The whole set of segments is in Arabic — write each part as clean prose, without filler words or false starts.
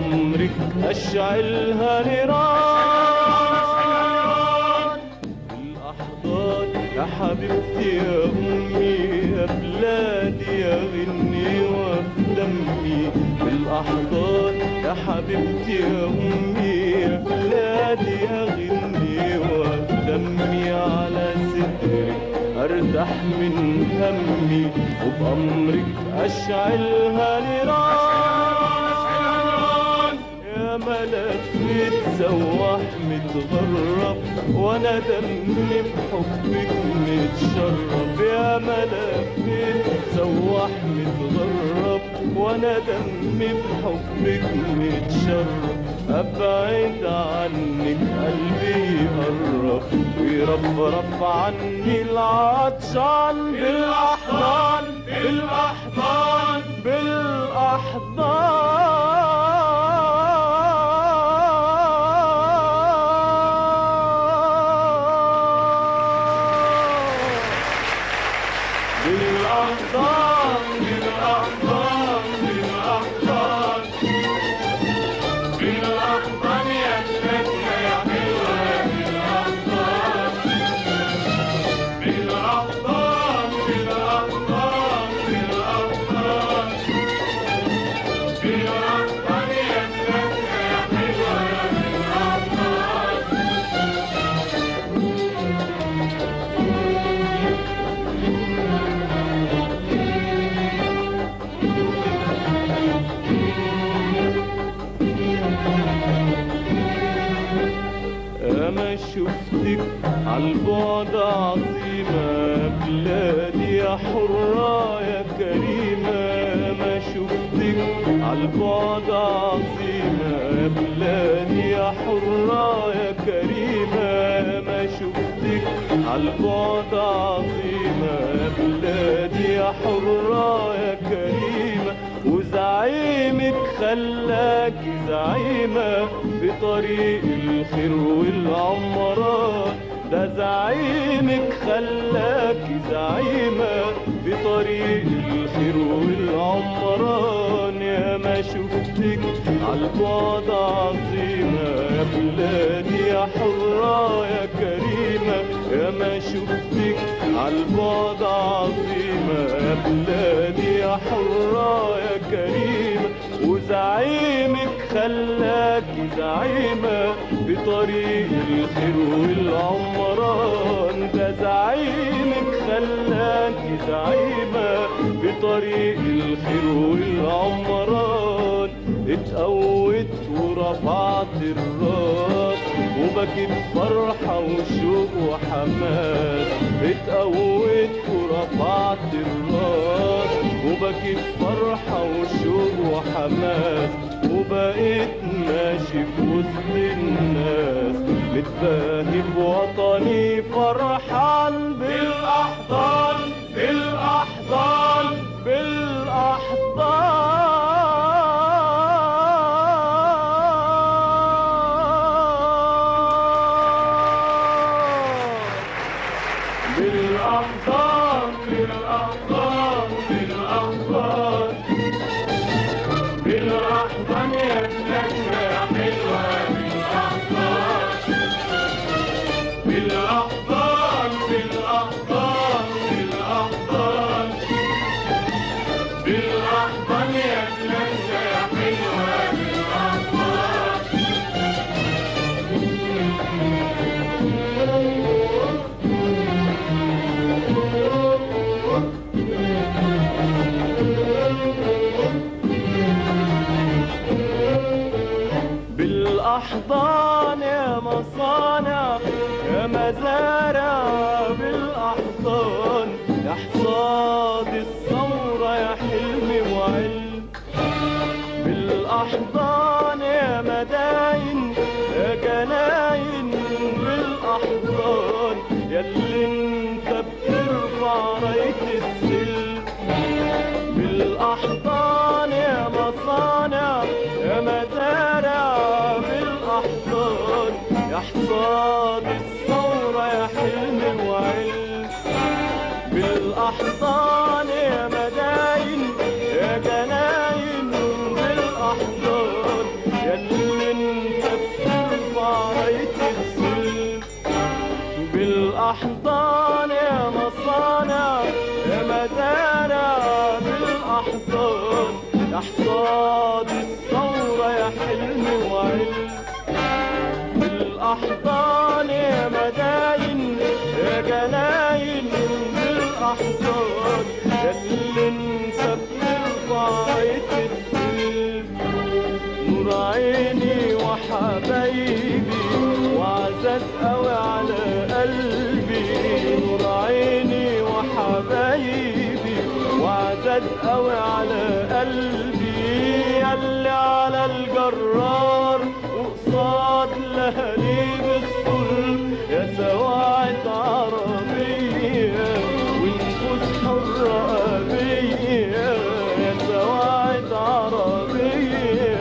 وبأمرك أشعلها نيران. بالأحضان يا حبيبتي يا أمي يا بلادي يا غني وفي دمي. بالأحضان يا حبيبتي يا أمي يا بلادي يا غني وفي دمي. على صدرك أرتاح من همي وبأمرك أشعلها نيران. يا ملفت سواح متغرب وأنا دمي بحبك متشرب. يا ملفت سواح متغرب وأنا دمي بحبك متشرب. أبعد عنك قلبي يقرب ويرفرف عني العطشان. بالأحضان بالأحضان بالأحضان بالأحضان بالأحضان بالأحضان يا بلادنا يا حلوة. بالأحضان بالأحضان بالأحضان بالأحضان بالأحضان يا بلادنا يا حلوة. أما شفتك عالبعد عظيمة بلادي يا حرة يا كريمة. أما شفتك عالبعد عظيمة بلادي يا حرة يا كريمة. أما شفتك عالبعد عظيمة بلادي يا حرة يا كريمة. وزعيمك خلاكي زعيمة في طريق الخير والعمران. ده زعيمك خلاكي زعيمة في طريق الخير والعمران. يا ما شفتك عالبعد عظيمة يا بلادي يا حرة يا كريمة. يا ما شفتك عالبعد عظيمة يا بلادي يا حرة يا كريمة. وزعيمك خلاكي زعيمة في طريق الخير والعمران. ده زعيمك خلاكي زعيمة في طريق الخير والعمران. اتقوت ورفعت الراس وبكيت فرحة وشوق وحماس. اتقوت ورفعت الراس وبكيت فرحة وشوق وحماس. وبقيت ماشي في وسط الناس متباهي بوطني فرحان. بالأحضان بالأحضان بالأحضان بالأحضان بالأحضان بالأحضان بالأحضان يا بلادنا يا حلوة. بالأحضان بالأحضان بالأحضان بالأحضان يا بلادنا يا حلوة. بالأحضان يا مصانع يا مزارع. بالأحضان يا حصاد الثورة يا حلم وعلم. بالأحضان يا مداين يا جناين. بالأحضان ياللي انت بترفع راية السلم. بالأحضان يا مصانع يا مزارع. بالأحضان يا حصاد الثورة يا حلم وعلم. بالأحضان يا مداين يا جناين. بالأحضان الأحضان يا مداين يا جناين بالأحضان ياللي انت بترفع السلم نور عيني وحبايبي وعزاز قوي على قلبي نور عيني وحبايبي وعزاز قوي على قلبي ياللي على الجرار وقصاد لهاليب الصلب يا سواعد عربية ونفوس حرة أبية يا سواعد عربية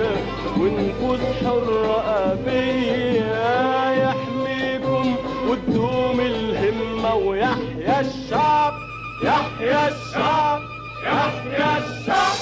ونفوس حرة أبية يحميكم وتدوم الهمة ويحيى الشعب يحيى الشعب يحيى الشعب